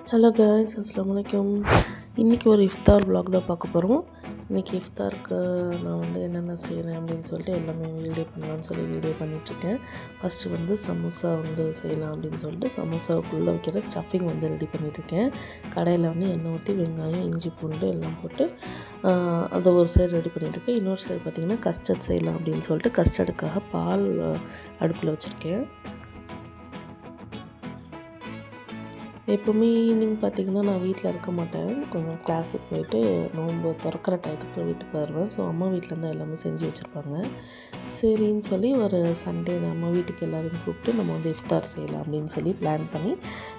Hello guys, அஸ்ஸலாமு அலைக்கும். இன்றைக்கி ஒரு இஃப்தார் vlog தான் பார்க்க போகிறோம். இன்றைக்கி இஃப்தாருக்கு நான் வந்து என்னென்ன செய்கிறேன் அப்படின்னு சொல்லிட்டு எல்லாமே வீடியோ பண்ணலான்னு சொல்லி வீடியோ பண்ணிகிட்ருக்கேன். ஃபஸ்ட்டு வந்து சமோசா வந்து செய்யலாம் அப்படின்னு சொல்லிட்டு சமோசாவுக்குள்ளே வைக்கிற ஸ்டஃபிங் வந்து ரெடி பண்ணிகிட்ருக்கேன். கடையில் வந்து எண்ணெய் ஊற்றி வெங்காயம், இஞ்சி, பூண்டு எல்லாம் போட்டு அதை ஒரு சைடு ரெடி பண்ணிகிட்ருக்கேன். இன்னொரு சைடு பார்த்திங்கன்னா கஸ்டர்ட் செய்யலாம் அப்படின்னு சொல்லிட்டு கஸ்டர்டுக்காக பால் அடுப்பில் வச்சுருக்கேன். எப்போவுமே ஈவினிங் பார்த்திங்கன்னா நான் வீட்டில் இருக்க மாட்டேன். கொஞ்சம் கிளாஸுக்கு போயிட்டு நோன்பு திறக்கிற டயத்துக்கு வீட்டுக்கு வருவேன். ஸோ அம்மா வீட்டிலேருந்து எல்லாமே செஞ்சு வச்சுருப்பாங்க. சரின்னு சொல்லி ஒரு சண்டே நம்ம வீட்டுக்கு எல்லோரையும் கூப்பிட்டு நம்ம வந்து இஃப்தார் செய்யலாம் அப்படின்னு சொல்லி பிளான் பண்ணி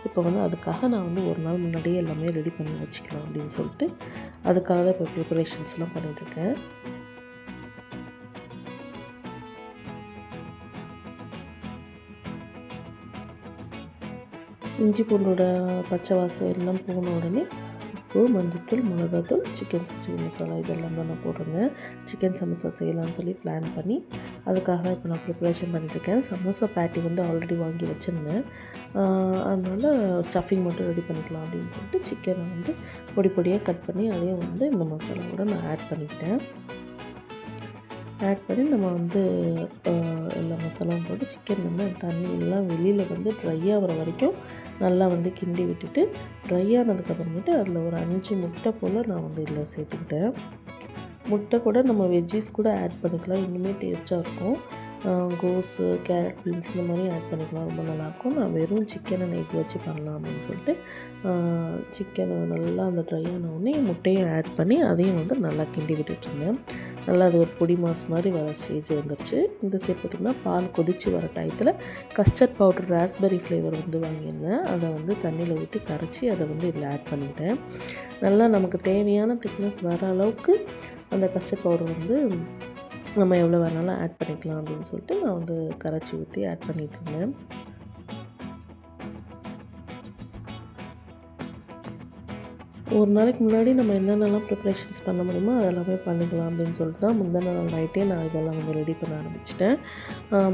இப்போ வந்து அதுக்காக நான் வந்து ஒரு நாள் முன்னாடியே எல்லாமே ரெடி பண்ணி வச்சுக்கலாம் அப்படின்னு சொல்லிட்டு அதுக்காக தான் இப்போ ப்ரிப்பரேஷன்ஸ்லாம் பண்ணிகிட்ருக்கேன். இஞ்சி பூண்டோட பச்சை வாசம் எல்லாம் போன உடனே உப்பு, மஞ்சத்தூள், மிளகாத்தூள், சிக்கன் 60 மசாலா இதெல்லாம் தான் நான் போட்டிருந்தேன். சிக்கன் சமோசா செய்யலான்னு சொல்லி பிளான் பண்ணி அதுக்காக இப்போ நான் ப்ரிப்ரேஷன் பண்ணிட்டுருக்கேன். சமோசா பேட்டி வந்து ஆல்ரெடி வாங்கி வச்சுருந்தேன். அதனால் ஸ்டஃபிங் மட்டும் ரெடி பண்ணிக்கலாம் அப்படின்னு சொல்லிட்டு சிக்கனை வந்து பொடி பொடியாக கட் பண்ணி அதையும் வந்து இந்த மசாலாவோட நான் ஆட் பண்ணிக்கிட்டேன். ஆட் பண்ணி நம்ம வந்து எல்லா மசாலாவும் போட்டு சிக்கன் வந்து தண்ணி எல்லாம் வெளியில் வந்து ட்ரை ஆகிற வரைக்கும் நல்லா வந்து கிண்டி விட்டுட்டு ட்ரை ஆனதுக்கப்புறமேட்டு அதில் ஒரு 5 முட்டை போல் நான் வந்து இதில் சேர்த்துக்கிட்டேன். முட்டை கூட நம்ம வெஜ்ஜீஸ் கூட ஆட் பண்ணிக்கலாம், இன்னுமே டேஸ்ட்டாக இருக்கும். கோஸு, கேரட், பீன்ஸ் இந்த மாதிரி ஆட் பண்ணிக்கலாம், ரொம்ப நல்லாயிருக்கும். நான் வெறும் சிக்கனை நைட் வச்சு பண்ணலாம் அப்படின்னு சொல்லிட்டு சிக்கனை நல்லா அந்த ட்ரை ஆனவுடனே முட்டையும் ஆட் பண்ணி அதையும் வந்து நல்லா கிண்டி விட்டுட்ருந்தேன். நல்லா அது ஒரு பொடி மாஸ் மாதிரி வர ஸ்டேஜ் வந்துருச்சு. இந்த சைடு பார்த்திங்கன்னா பால் கொதித்து வர டயத்தில் கஸ்டர்ட் பவுடர் ராஸ்பெர்ரி ஃப்ளேவர் வந்து வாங்கியிருந்தேன். அதை வந்து தண்ணியில் ஊற்றி கரைச்சி அதை வந்து இதில் ஆட் பண்ணிக்கிட்டேன். நல்லா நமக்கு தேவையான திக்னஸ் வர அளவுக்கு அந்த கஸ்டர்ட் பவுடர் வந்து நம்ம எவ்வளோ வேணாலும் ஆட் பண்ணிக்கலாம் அப்படின்னு சொல்லிட்டு நான் வந்து கரைச்சி ஊற்றி ஆட் பண்ணிகிட்ருந்தேன். ஒரு நாளைக்கு முன்னாடி நம்ம என்னென்னலாம் ப்ரிப்ரேஷன்ஸ் பண்ண முடியுமோ அதெல்லாமே பண்ணிக்கலாம் அப்படின்னு சொல்லிட்டு தான் முந்தின நாள் நைட்டே நான் இதெல்லாம் வந்து ரெடி பண்ண ஆரம்பிச்சிட்டேன்.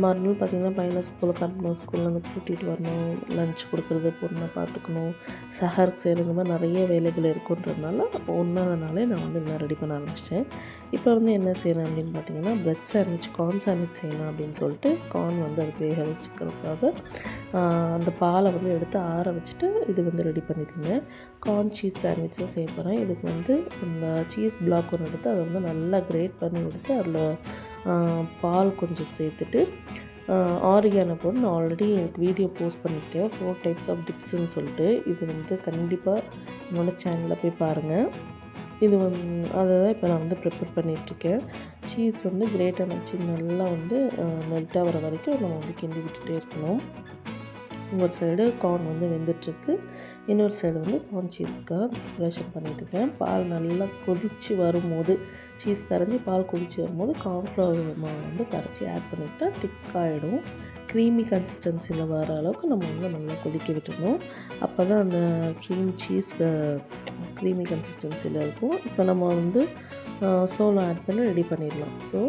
மறுநாள் பார்த்திங்கன்னா பையனை ஸ்கூலுக்கு அனுப்பணும், ஸ்கூல்லேருந்து கூட்டிகிட்டு வரணும், லஞ்ச் கொடுக்குறது, பொண்ணை பார்த்துக்கணும், சஹருக்கு செய்கிறது மாதிரி நிறைய வேலைகள் இருக்குன்றதுனால ஒன்றாதனாலே நான் வந்து இதெல்லாம் ரெடி பண்ண ஆரம்பிச்சிட்டேன். இப்போ வந்து என்ன செய்கிறேன் அப்படின்னு பார்த்திங்கன்னா பிரெட் சாண்ட்விச், கார்ன் சாண்ட்விச் செய்யலாம் அப்படின்னு சொல்லிட்டு கார்ன் வந்து அது வேக வச்சுக்கிறதுக்காக அந்த பாலை வந்து எடுத்து ஆற வச்சுட்டு இது வந்து ரெடி பண்ணிட்டுருந்தேன். கார்ன் சீஸ் சாண்ட்விச் தான் செய்ய போகிறேன். இதுக்கு வந்து இந்த சீஸ் பிளாக் ஒன்று எடுத்து அதை வந்து நல்லா கிரேட் பண்ணி எடுத்து அதில் பால் கொஞ்சம் சேர்த்துட்டு ஆரிகானோ போட்டு நான் ஆல்ரெடி எனக்கு வீடியோ போஸ்ட் பண்ணியிருக்கேன் 4 டைப்ஸ் ஆஃப் டிப்ஸ்ன்னு சொல்லிட்டு. இது வந்து கண்டிப்பாக என்னோடய சேனலில் போய் பாருங்கள். இது அதை தான் இப்போ நான் வந்து ப்ரிப்பேர் பண்ணிகிட்ருக்கேன். சீஸ் வந்து கிரேட்டாக வச்சு நல்லா வந்து மெல்ட் ஆகிற வரைக்கும் நம்ம வந்து கிண்டி விட்டுட்டே இருக்கணும். ஒரு சைடு கார்ன் வந்து வெந்துட்டுருக்கு, இன்னொரு சைடு வந்து கார்ன் சீஸ்க்காக ப்ரிப்பரேஷன் பண்ணிட்டுருக்கேன். பால் நல்லா கொதித்து வரும்போது சீஸ் கரைஞ்சி பால் கொதித்து வரும்போது கார்ன்ஃப்ளவர் மாவு வந்து கரைச்சி ஆட் பண்ணிவிட்டா திக்காகிடும். க்ரீமி கன்சிஸ்டன்சியில் வர அளவுக்கு நம்ம வந்து நல்லா கொதிக்க விட்டுடணும். அப்போ தான் அந்த சீஸ் க்ரீமி கன்சிஸ்டன்சியில் இருக்கும். இப்போ நம்ம வந்து சோளம் ஆட் பண்ணி ரெடி பண்ணிடலாம். ஸோ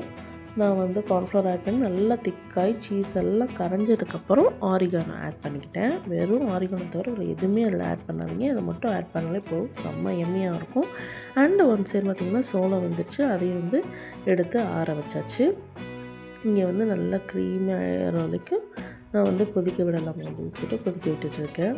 நான் வந்து கார்ன்ஃப்ளவர் ஆட் பண்ணி நல்லா திக்காய் சீஸ் எல்லாம் கரைஞ்சதுக்கப்புறம் ஆரிகானோ ஆட் பண்ணிக்கிட்டேன். வெறும் ஆரிகானோ தவிர ஒரு எதுவுமே அதில் ஆட் பண்ணாதீங்க, அதை மட்டும் ஆட் பண்ணாலே போதும், செம்ம எம்மியாக இருக்கும். அண்டு ஒன் சைடு பார்த்திங்கன்னா சோளம் வந்துருச்சு, அதையும் வந்து எடுத்து ஆற வச்சாச்சு. இங்கே வந்து நல்லா க்ரீமி ஆகிற வரைக்கும் நான் வந்து கொதிக்க விடலாம் அப்படின்னு சொல்லிட்டு கொதிக்க விட்டுட்ருக்கேன்.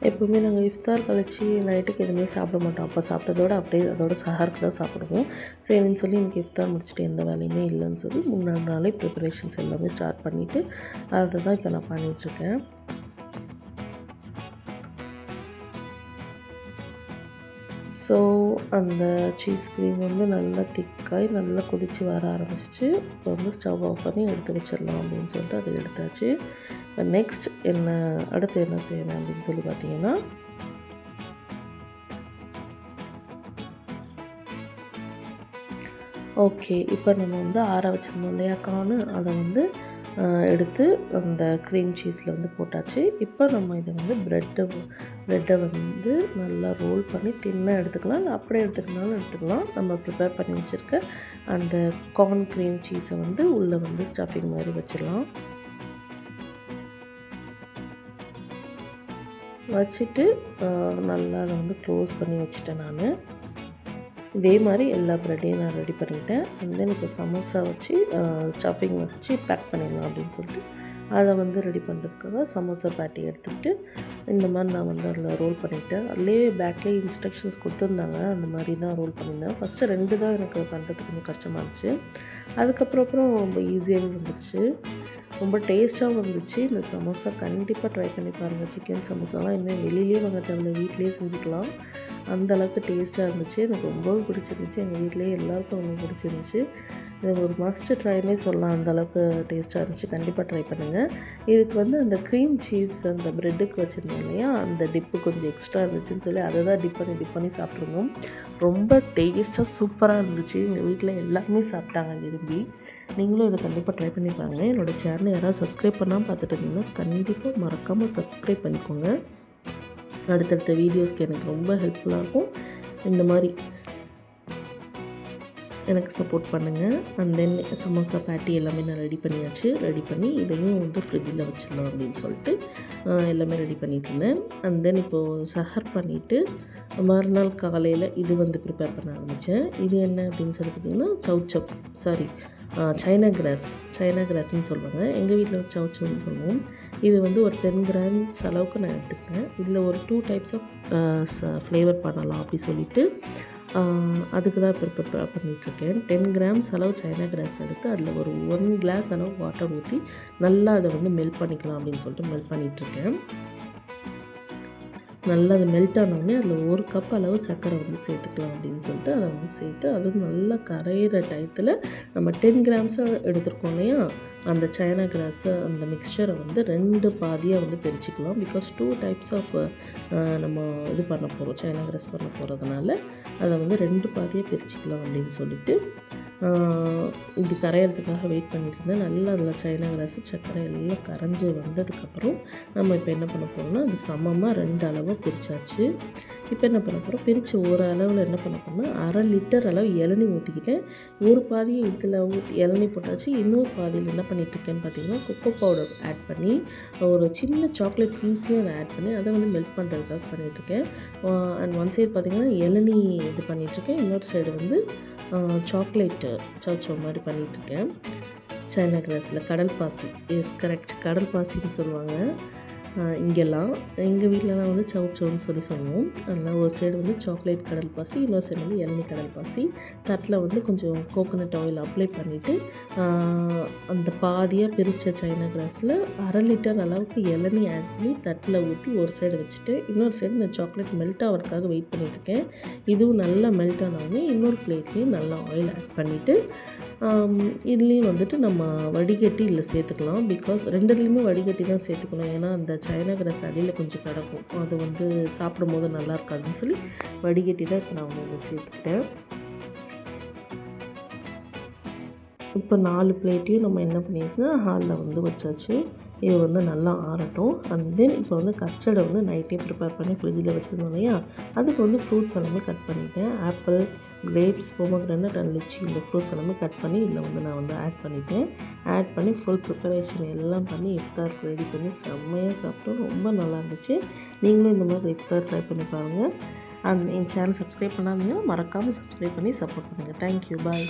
எப்போவுமே நாங்கள் இஃப்தார் கழிச்சு நைட்டுக்கு எதுவுமே சாப்பிட மாட்டோம். அப்போ சாப்பிட்டதோடு அப்படியே அதோட சஹருக்கு தான் சாப்பிடுவோம். சரின்னு சொல்லி இன்றைக்கி இஃப்தார் முடிச்சுட்டு எந்த வேலையுமே இல்லைன்னு சொல்லி 3 நாளே ப்ரிப்பரேஷன்ஸ் எல்லாமே ஸ்டார்ட் பண்ணிவிட்டு அதை தான் இப்போ நான் பண்ணிகிட்ருக்கேன். ஸோ அந்த சீஸ் க்ரீம் வந்து நல்லா திக்காய் நல்லா கொதித்து வர ஆரம்பிச்சிச்சு. இப்போ வந்து ஸ்டவ் ஆஃப் பண்ணி எடுத்து வச்சிடலாம் அப்படின்னு சொல்லிட்டு அதை எடுத்தாச்சு. இப்போ நெக்ஸ்ட் அடுத்து என்ன செய்யணும் அப்படின்னு சொல்லி பார்த்தீங்கன்னா ஓகே, இப்போ நம்ம வந்து ஆற வச்சிருந்தோம் இல்லையா கார்னு, அதை வந்து எடுத்து அந்த க்ரீம் சீஸில் வந்து போட்டாச்சு. இப்போ நம்ம இதை வந்து ப்ரெட்டை வந்து நல்லா ரோல் பண்ணி தின்னாக எடுத்துக்கலாம், இல்லை அப்படியே எடுத்துக்கனாலும் எடுத்துக்கலாம். நம்ம ப்ரிப்பேர் பண்ணி வச்சுருக்க அந்த கார்ன் க்ரீம் சீஸை வந்து உள்ளே வந்து ஸ்டஃபிங் மாதிரி வச்சிடலாம். வச்சுட்டு நல்லா அதை வந்து க்ளோஸ் பண்ணி வச்சுட்டேன் நான். இதே மாதிரி எல்லா ப்ரெட்டையும் நான் ரெடி பண்ணிட்டேன். அண்ட் தென் இப்போ சமோசா வச்சு ஸ்டஃபிங் வச்சு பேக் பண்ணிடலாம் அப்படின்னு சொல்லிட்டு அதை வந்து ரெடி பண்ணுறதுக்காக சமோசா பேட்டி எடுத்துக்கிட்டு இந்த மாதிரி நான் வந்து அதில் ரோல் பண்ணிவிட்டேன். அதுலேயே பேக்லேயே இன்ஸ்ட்ரக்ஷன்ஸ் கொடுத்துருந்தாங்க, அந்த மாதிரி தான் ரோல் பண்ணியிருந்தேன். ஃபஸ்ட்டு 2 தான் எனக்கு பண்ணுறதுக்கு கொஞ்சம் கஷ்டமாக இருந்துச்சு. அதுக்கப்புறம் ரொம்ப ஈஸியாகவே வந்துடுச்சு. ரொம்ப டேஸ்ட்டாகவும் இருந்துச்சு. இந்த சமோசா கண்டிப்பாக ட்ரை பண்ணி பாருங்கள். சிக்கன் சமோசாலாம் இனிமேல் வெளியிலேயே வாங்க தேவையில்ல, வீட்டிலேயே செஞ்சுக்கலாம். அந்தளவுக்கு டேஸ்ட்டாக இருந்துச்சு. எனக்கு ரொம்பவே பிடிச்சிருந்துச்சு. எங்கள் வீட்டிலேயே எல்லாருக்கும் ரொம்ப பிடிச்சிருந்துச்சு. இது ஒரு மஸ்ட் ட்ரைனே சொல்லலாம், அந்தளவுக்கு டேஸ்ட்டாக இருந்துச்சு. கண்டிப்பாக ட்ரை பண்ணுங்கள். இதுக்கு வந்து அந்த க்ரீம் சீஸ் அந்த ப்ரெட்டுக்கு வச்சுருந்தோம் இல்லையா, அந்த டிப்பு கொஞ்சம் எக்ஸ்ட்ரா இருந்துச்சுன்னு சொல்லி அதை தான் டிப் பண்ணி சாப்பிட்ருந்தோம். ரொம்ப டேஸ்ட்டாக சூப்பராக இருந்துச்சு. எங்கள் வீட்டில் எல்லாருமே சாப்பிட்டாங்க விரும்பி. நீங்களும் இதை கண்டிப்பாக ட்ரை பண்ணி பாருங்கள். என்னோடய சேனலை யாராவது சப்ஸ்கிரைப் பண்ணாமல் பார்த்துட்டு இருந்தீங்கன்னா கண்டிப்பாக மறக்காமல் சப்ஸ்கிரைப் பண்ணிக்கோங்க. அடுத்தடுத்த வீடியோஸ்க்கு எனக்கு ரொம்ப ஹெல்ப்ஃபுல்லாக இருக்கும். இந்த மாதிரி எனக்கு சப்போர்ட் பண்ணுங்கள். அண்ட் தென் சமோசா பேட்டி எல்லாமே நான் ரெடி பண்ணியாச்சு. ரெடி பண்ணி இதையும் வந்து ஃப்ரிட்ஜில் வச்சிடலாம் அப்படின்னு சொல்லிட்டு எல்லாமே ரெடி பண்ணிட்டு இருந்தேன். அண்ட் தென் இப்போது சஹர் பண்ணிவிட்டு மறுநாள் காலையில் இது வந்து ப்ரிப்பேர் பண்ண ஆரம்பித்தேன். இது என்ன அப்படின்னு சொல்லி பார்த்திங்கன்னா சைனா கிராஸ்ன்னு சொல்லுவாங்க. எங்கள் வீட்டில் சவுச்சவுன்னு சொல்லுவோம். இது வந்து ஒரு 10 கிராம்ஸ் அளவுக்கு நான் எடுத்துக்கிறேன். இதில் ஒரு 2 டைப்ஸ் ஆஃப் ஃப்ளேவர் பண்ணலாம் அப்படி சொல்லிவிட்டு அதுக்கு தான் ப்ரிப்பேர் பண்ணிகிட்ருக்கேன். 10 கிராம்ஸ் அளவு சைனா கிராஸ் எடுத்து அதில் ஒரு 1 கிளாஸ் அளவு வாட்டர் ஊற்றி நல்லா அதை வந்து மெல்ட் பண்ணிக்கலாம் அப்படின்னு சொல்லிட்டு மெல்ட் பண்ணிகிட்ருக்கேன். நல்லா அது மெல்ட் ஆனோடனே அதில் 1 கப் அளவு சர்க்கரை வந்து சேர்த்துக்கலாம் அப்படின்னு சொல்லிட்டு அதை வந்து சேர்த்து அதுவும் நல்லா கரையிற டயத்தில் நம்ம 10 கிராம்ஸாக எடுத்துருக்கோம் இல்லையா, அந்த சைனா கிராஸை அந்த மிக்சரை வந்து 2 பாதியாக வந்து பிரிச்சுக்கலாம். பிகாஸ் 2 டைப்ஸ் ஆஃப் நம்ம இது பண்ண போகிறோம், சைனா கிராஸ் பண்ண போகிறதுனால அதை வந்து 2 பாதியாக பிரிச்சுக்கலாம் அப்படின்னு சொல்லிட்டு இது கரையிறதுக்காக வெயிட் பண்ணிட்டு இருந்தேன். நல்லா அதில் சைனா கிராஸ் சர்க்கரை எல்லாம் கரைஞ்சி வந்ததுக்கப்புறம் நம்ம இப்போ என்ன பண்ண போகிறோம்னா அது சமமாக 2 அளவாக பிரித்தாச்சு. இப்போ என்ன பண்ண போகிறோம், பிரித்து ஒரு அளவில் என்ன பண்ண போகிறோம்னா 1/2 லிட்டர் அளவு இளநீ ஊற்றிக்கிட்டேன். ஒரு பாதியை இதில் இளநீ போட்டாச்சு. இன்னொரு பாதியில் என்ன பண்ணிகிட்ருக்கேன்னு பார்த்தீங்கன்னா கொக்கோ பவுடர் ஆட் பண்ணி ஒரு சின்ன சாக்லேட் பீஸையும் அதை ஆட் பண்ணி அதை வந்து மெல்ட் பண்ணுறதுக்காக பண்ணிகிட்ருக்கேன். அண்ட் ஒன் சைடு பார்த்திங்கன்னா இளநீ இது பண்ணிகிட்ருக்கேன், இன்னொரு சைடு வந்து சாக்லேட்டு சவ் மாதிரி பண்ணிகிட்ருக்கேன். சைனா கிராஸில் கடல் பாசி, எஸ் கரெக்ட், கடல் பாசின்னு சொல்லுவாங்க இங்கெல்லாம். எங்கள் வீட்டிலலாம் வந்து சவுன்னு சொல்லுவோம். அதனால் ஒரு சைடு வந்து சாக்லேட் கடல் பாசி, இன்னொரு சைடு வந்து இளநீ கடல் பாசி. தட்டில் வந்து கொஞ்சம் கோகோனட் ஆயில் அப்ளை பண்ணிவிட்டு அந்த பாதியாக பிரித்த சைனா கிராஸில் 1/2 லிட்டர் அளவுக்கு இளநீ ஆட் பண்ணி தட்டில் ஊற்றி ஒரு சைடு வச்சுட்டு இன்னொரு சைடு இந்த சாக்லேட் மெல்ட் ஆகிறதுக்காக வெயிட் பண்ணியிருக்கேன். இதுவும் நல்லா மெல்ட் ஆனவுடனே இன்னொரு பிளேட்லேயும் நல்லா ஆயில் ஆட் பண்ணிவிட்டு இதுலேயும் வந்துட்டு நம்ம வடிகட்டி இதில் சேர்த்துக்கலாம். பிகாஸ் 2த்துலேயுமே வடிகட்டி தான் சேர்த்துக்கணும். ஏன்னா அந்த சைனா கிராஸ் அடியில் கொஞ்சம் கிடக்கும், அது வந்து சாப்பிடும் போது நல்லா இருக்காதுன்னு சொல்லி வடிகட்டி தான் இப்போ நான் வந்து சேர்த்துக்கிட்டேன். இப்போ 4 பிளேட்டையும் நம்ம என்ன பண்ணியிருக்கோம்னா ஹாலில் வந்து வச்சாச்சு. இது வந்து நல்லா ஆறட்டும். அண்ட் தென் இப்போ வந்து கஸ்டர்டை வந்து நைட்டே ப்ரிப்பேர் பண்ணி ஃப்ரிட்ஜில் வச்சுருந்தோம் இல்லையா, அதுக்கு வந்து ஃப்ரூட்ஸ் எல்லாமே கட் பண்ணிட்டேன். Apple, grapes, pomegranate and litchi இந்த ஃப்ரூட்ஸ் எல்லாமே கட் பண்ணி இதில் வந்து நான் வந்து ஆட் பண்ணிட்டேன். ஆட் பண்ணி ஃபுல் ப்ரிப்பரேஷன் எல்லாம் பண்ணி இஃப்தாருக்கு ரெடி பண்ணி செம்மையாக சாப்பிட்டோம். ரொம்ப நல்லா இருந்துச்சு. நீங்களும் இந்த மாதிரி இஃப்தார் ட்ரை பண்ணி பாருங்கள். அண்ட் என் சேனல் சப்ஸ்கிரைப் பண்ணாதீங்கன்னா மறக்காமல் சப்ஸ்கிரைப் பண்ணி சப்போர்ட் பண்ணுங்கள். தேங்க்யூ, பாய்.